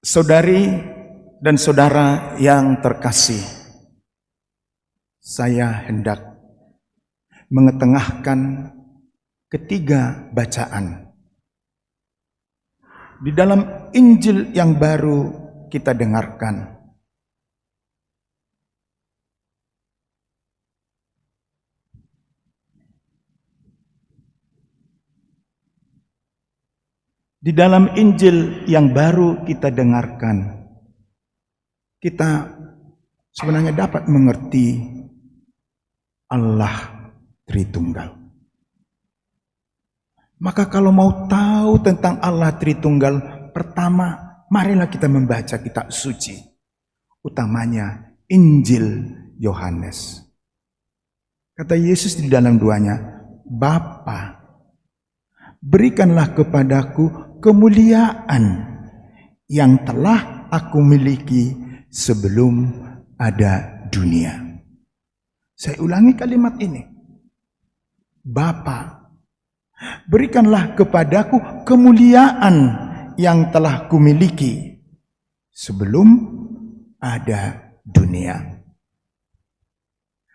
Saudari dan saudara yang terkasih, saya hendak mengetengahkan ketiga bacaan di dalam Injil yang baru kita dengarkan. Di dalam Injil yang baru kita dengarkan, kita sebenarnya dapat mengerti Allah Tritunggal. Maka kalau mau tahu tentang Allah Tritunggal, pertama marilah kita membaca kitab suci, utamanya Injil Yohanes. Kata Yesus di dalam doanya, Bapa, berikanlah kepadaku kemuliaan yang telah aku miliki sebelum ada dunia. Saya ulangi kalimat ini. Bapa, berikanlah kepadaku kemuliaan yang telah kumiliki sebelum ada dunia.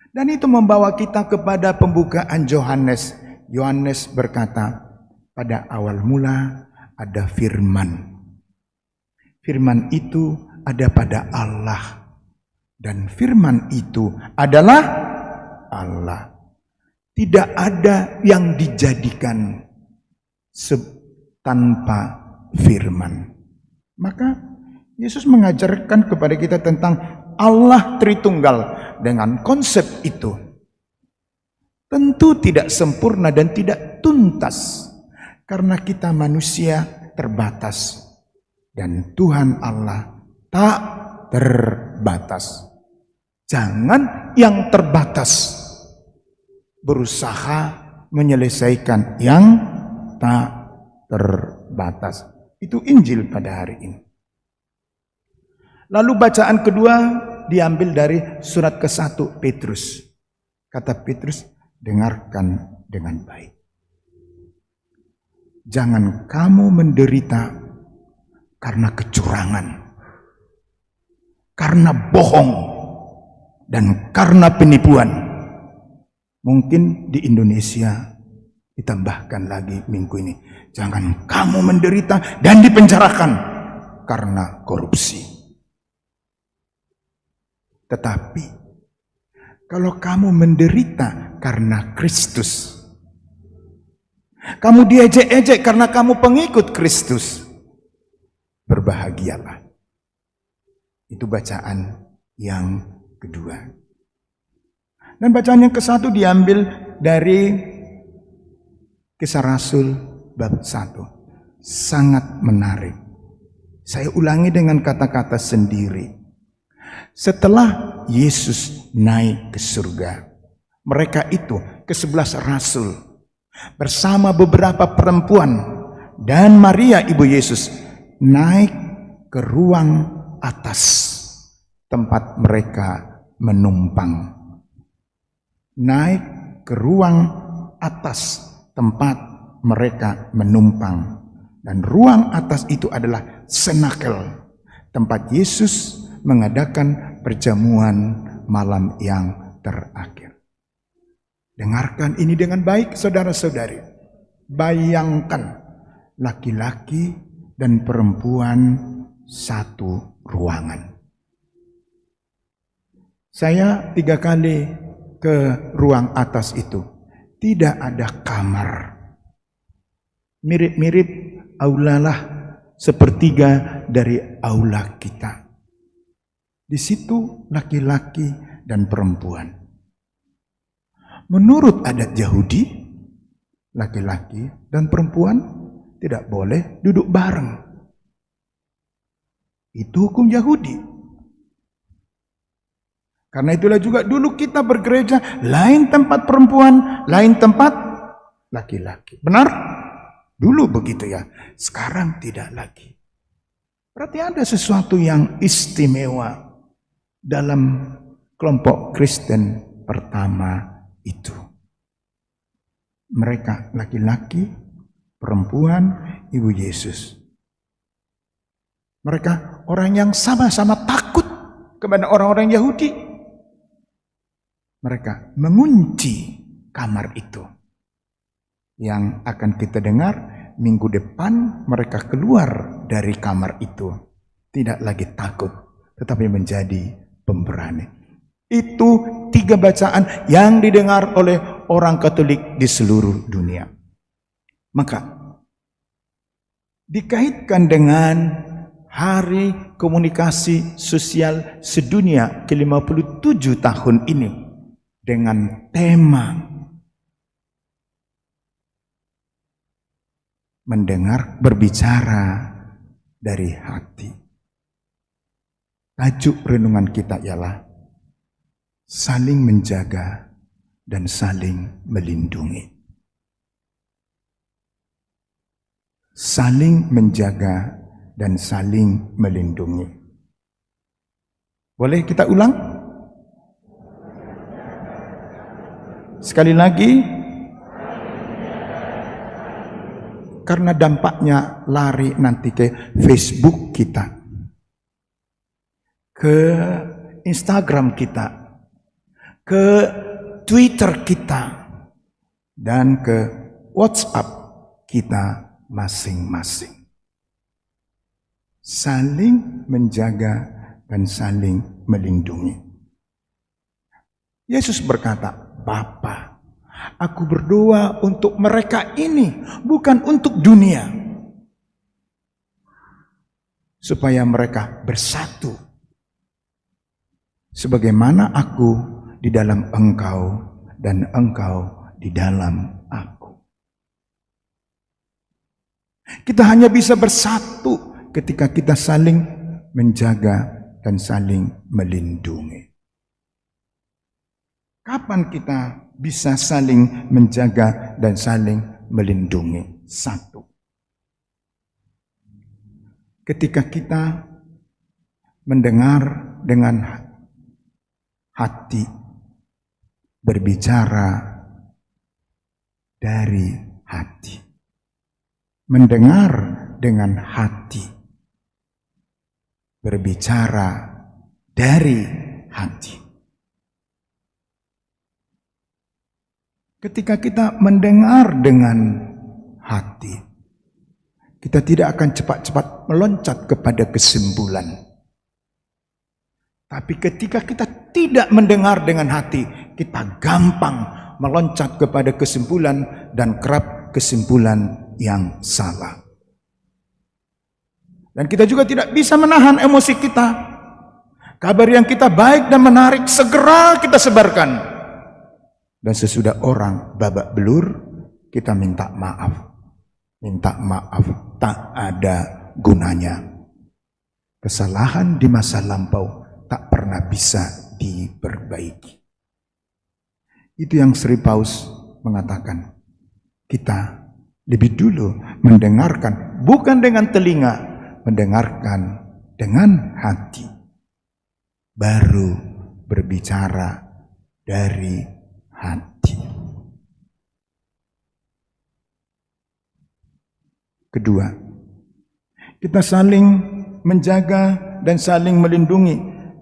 Dan itu membawa kita kepada pembukaan Yohanes. Yohanes berkata, pada awal mula ada firman. Firman itu ada pada Allah. Dan firman itu adalah Allah. Tidak ada yang dijadikan tanpa firman. Maka Yesus mengajarkan kepada kita tentang Allah Tritunggal dengan konsep itu. Tentu tidak sempurna dan tidak tuntas. Karena kita manusia terbatas. Dan Tuhan Allah tak terbatas. Jangan yang terbatas berusaha menyelesaikan yang tak terbatas. Itu Injil pada hari ini. Lalu bacaan kedua diambil dari surat ke-1 Petrus. Kata Petrus, dengarkan dengan baik. Jangan kamu menderita karena kecurangan, karena bohong, dan karena penipuan. Mungkin di Indonesia ditambahkan lagi minggu ini. Jangan kamu menderita dan dipenjarakan karena korupsi. Tetapi kalau kamu menderita karena Kristus, kamu diejek-ejek karena kamu pengikut Kristus, berbahagialah. Itu bacaan yang kedua. Dan bacaan yang ke-1 diambil dari Kisah Rasul bab 1. Sangat menarik. Saya ulangi dengan kata-kata sendiri. Setelah Yesus naik ke surga, mereka itu ke-11 rasul bersama beberapa perempuan dan Maria ibu Yesus naik ke ruang atas tempat mereka menumpang. Naik ke ruang atas tempat mereka menumpang. Dan ruang atas itu adalah senakel, tempat Yesus mengadakan perjamuan malam yang terakhir. Dengarkan ini dengan baik, saudara-saudari. Bayangkan laki-laki dan perempuan satu ruangan. Saya 3 kali ke ruang atas itu. Tidak ada kamar. Mirip-mirip aulalah sepertiga dari aula kita. Di situ laki-laki dan perempuan. Menurut adat Yahudi, laki-laki dan perempuan tidak boleh duduk bareng. Itu hukum Yahudi. Karena itulah juga dulu kita bergereja, lain tempat perempuan, lain tempat laki-laki. Benar? Dulu begitu ya. Sekarang tidak lagi. Berarti ada sesuatu yang istimewa dalam kelompok Kristen pertama itu. Mereka laki-laki, perempuan, ibu Yesus. Mereka orang yang sama-sama takut kepada orang-orang Yahudi. Mereka mengunci kamar itu. Yang akan kita dengar minggu depan, mereka keluar dari kamar itu. Tidak lagi takut, tetapi menjadi pemberani. Itu 3 bacaan yang didengar oleh orang Katolik di seluruh dunia. Maka dikaitkan dengan Hari Komunikasi Sosial Sedunia ke-57 tahun ini dengan tema mendengar, berbicara dari hati. Tajuk renungan kita ialah saling menjaga dan saling melindungi. Saling menjaga dan saling melindungi. Boleh kita ulang? Sekali lagi. Karena dampaknya lari nanti ke Facebook kita, ke Instagram kita, ke Twitter kita, dan ke WhatsApp kita masing-masing. Saling menjaga dan saling melindungi. Yesus berkata, Bapa, aku berdoa untuk mereka ini, bukan untuk dunia. Supaya mereka bersatu. Sebagaimana aku di dalam engkau dan engkau di dalam aku. Kita hanya bisa bersatu ketika kita saling menjaga dan saling melindungi. Kapan kita bisa saling menjaga dan saling melindungi? 1. Ketika kita mendengar dengan hati, berbicara dari hati. Mendengar dengan hati, berbicara dari hati. Ketika kita mendengar dengan hati, kita tidak akan cepat-cepat meloncat kepada kesimpulan. Tapi ketika kita tidak mendengar dengan hati, kita gampang meloncat kepada kesimpulan dan kerap kesimpulan yang salah. Dan kita juga tidak bisa menahan emosi kita. Kabar yang kita baik dan menarik segera kita sebarkan. Dan sesudah orang babak belur, kita minta maaf. Minta maaf tak ada gunanya. Kesalahan di masa lampau tak pernah bisa diperbaiki. Itu yang Sri Paus mengatakan. Kita lebih dulu mendengarkan, bukan dengan telinga, mendengarkan dengan hati. Baru berbicara dari hati. Kedua, kita saling menjaga dan saling melindungi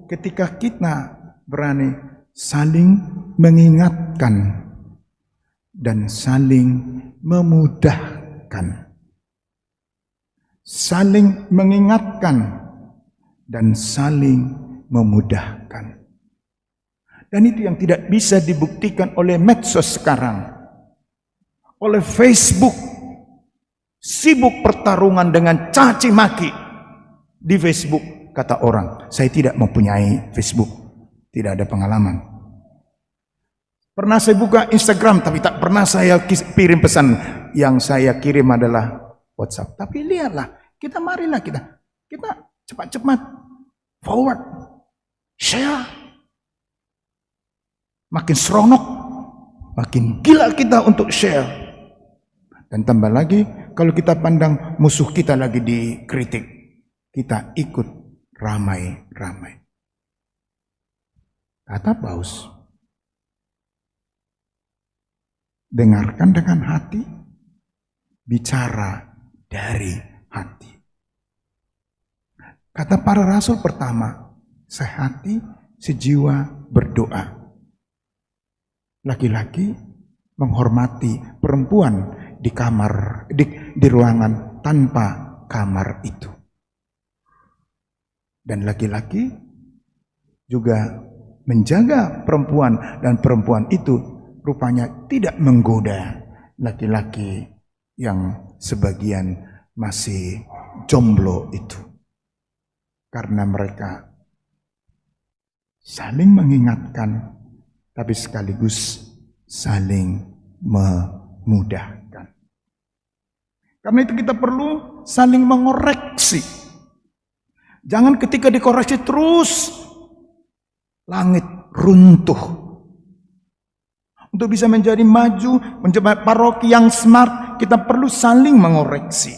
ketika kita berani saling mengingatkan dan saling memudahkan. Saling mengingatkan dan saling memudahkan. Dan itu yang tidak bisa dibuktikan oleh medsos sekarang. Oleh Facebook. Sibuk pertarungan dengan caci maki di Facebook. Kata orang, saya tidak mempunyai Facebook. Tidak ada pengalaman. Pernah saya buka Instagram, tapi tak pernah saya kirim pesan. Yang saya kirim adalah WhatsApp. Tapi lihatlah, marilah kita cepat-cepat forward, share. Makin seronok, makin gila kita untuk share. Dan tambah lagi, kalau kita pandang musuh kita lagi dikritik, kita ikut ramai-ramai. Kata Paus, dengarkan dengan hati, bicara dari hati. Kata para rasul pertama, sehati, sejiwa berdoa. Laki-laki menghormati perempuan di kamar, di ruangan tanpa kamar itu. Dan laki-laki juga menjaga perempuan, dan perempuan itu rupanya tidak menggoda laki-laki yang sebagian masih jomblo itu. Karena mereka saling mengingatkan, tapi sekaligus saling memudahkan. Karena itu kita perlu saling mengoreksi. Jangan ketika dikoreksi terus langit runtuh. Untuk bisa menjadi maju, menjadi paroki yang smart, kita perlu saling mengoreksi.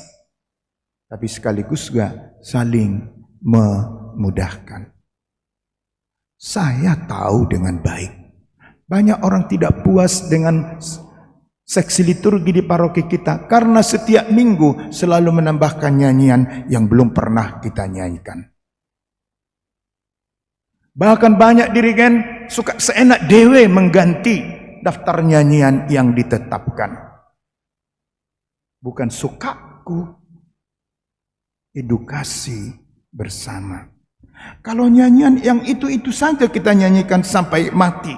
Tapi sekaligus juga saling memudahkan. Saya tahu dengan baik, banyak orang tidak puas dengan seksi liturgi di paroki kita karena setiap minggu selalu menambahkan nyanyian yang belum pernah kita nyanyikan. Bahkan banyak dirigen suka seenak dewe mengganti daftar nyanyian yang ditetapkan. Bukan sukaku, edukasi bersama. Kalau nyanyian yang itu-itu saja kita nyanyikan sampai mati,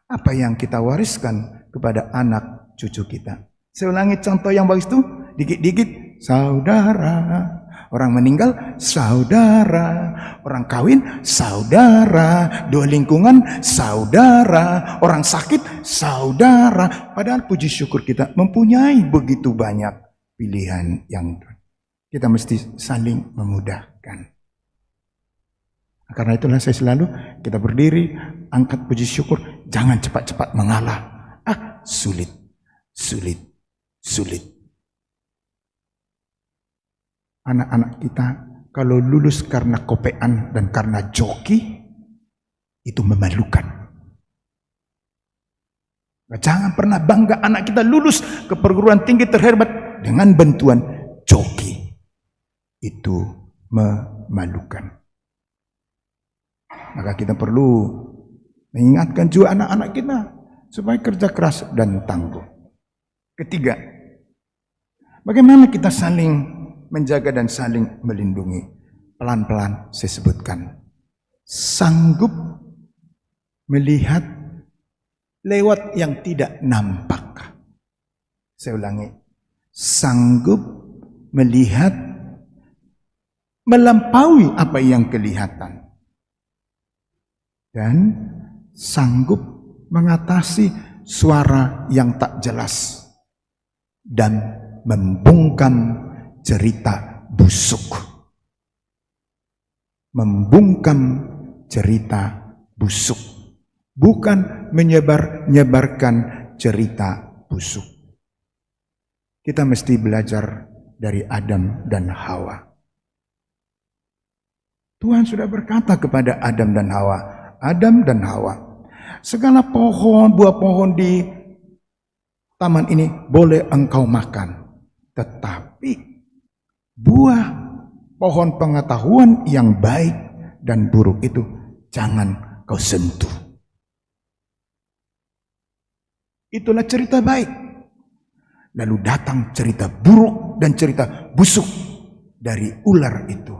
apa yang kita wariskan kepada anak cucu kita? Saya ulangi contoh yang bagus itu, dikit-dikit, saudara. Orang meninggal, saudara. Orang kawin, saudara. Dua lingkungan, saudara. Orang sakit, saudara. Padahal puji syukur kita mempunyai begitu banyak pilihan yang kita mesti saling memudahkan. Karena itulah saya selalu, kita berdiri, angkat puji syukur, jangan cepat-cepat mengalah. Sulit. Anak-anak kita kalau lulus karena kopean dan karena joki, itu memalukan. Jangan pernah bangga anak kita lulus ke perguruan tinggi terhebat dengan bantuan joki. Itu memalukan. Maka kita perlu mengingatkan juga anak-anak kita supaya kerja keras dan tangguh. Ketiga, bagaimana kita saling menjaga dan saling melindungi? Pelan-pelan saya sebutkan. Sanggup melihat lewat yang tidak nampak. Saya ulangi. Sanggup melihat melampaui apa yang kelihatan. Dan sanggup mengatasi suara yang tak jelas. Dan membungkam cerita busuk. Membungkam cerita busuk. Bukan menyebarkan cerita busuk. Kita mesti belajar dari Adam dan Hawa. Tuhan sudah berkata kepada Adam dan Hawa, Adam dan Hawa, segala pohon, buah pohon di taman ini boleh engkau makan. Tetapi buah pohon pengetahuan yang baik dan buruk itu jangan kau sentuh. Itulah cerita baik. Lalu datang cerita buruk dan cerita busuk dari ular itu.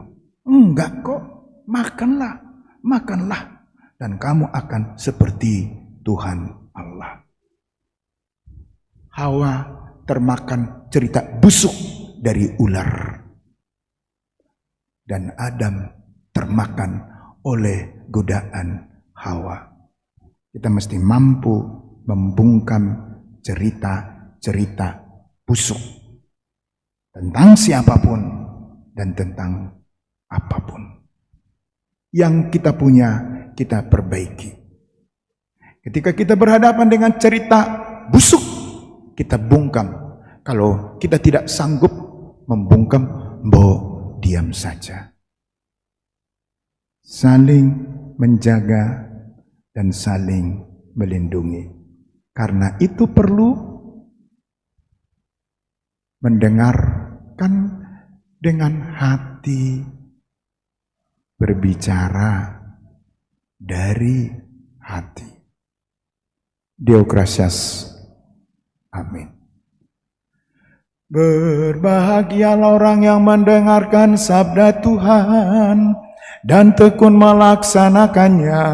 Enggak kok, makanlah, makanlah. Dan kamu akan seperti Tuhan Allah. Hawa termakan cerita busuk dari ular. Dan Adam termakan oleh godaan Hawa. Kita mesti mampu membungkam cerita-cerita busuk tentang siapapun dan tentang apapun. Yang kita punya, kita perbaiki. Ketika kita berhadapan dengan cerita busuk, kita bungkam. Kalau kita tidak sanggup membungkam, diam saja. Saling menjaga dan saling melindungi. Karena itu perlu mendengarkan dengan hati berbicara dari hati. Deo gratias. Amin. Berbahagialah orang yang mendengarkan sabda Tuhan dan tekun melaksanakannya.